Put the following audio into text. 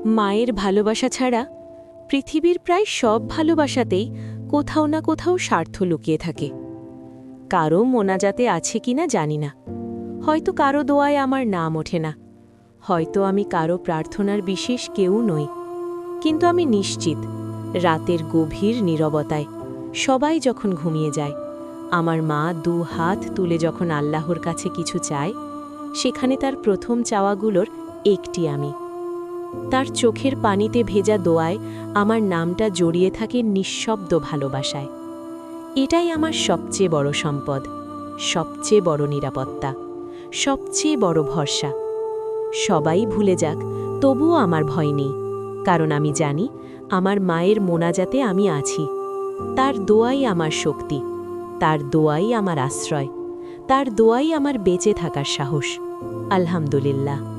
মায়ের ভালোবাসা ছাড়া পৃথিবীর প্রায় সব ভালোবাসাতেই কোথাও না কোথাও স্বার্থ লুকিয়ে থাকে। কারো মোনাজাতে আছে কিনা জানি না, হয়তো কারো দোয়ায় আমার নাম ওঠে না, হয়তো আমি কারো প্রার্থনার বিশেষ কেউ নই, কিন্তু আমি নিশ্চিত রাতের গভীর নীরবতায় সবাই যখন ঘুমিয়ে যায়, আমার মা দু হাত তুলে যখন আল্লাহর কাছে কিছু চায়, সেখানে তার প্রথম চাওয়াগুলোর একটি আমি। তার চোখের পানিতে ভেজা দোয়ায় আমার নামটা জড়িয়ে থাকে নিঃশব্দ ভালোবাসায়। এটাই আমার সবচেয়ে বড় সম্পদ, সবচেয়ে বড় নিরাপত্তা, সবচেয়ে বড় ভরসা। সবাই ভুলে যাক, তবুও আমার ভয় নেই, কারণ আমি জানি আমার মায়ের মোনাজাতে আমি আছি। তার দোয়াই আমার শক্তি, তার দোয়াই আমার আশ্রয়, তার দোয়াই আমার বেঁচে থাকার সাহস। আলহামদুলিল্লাহ।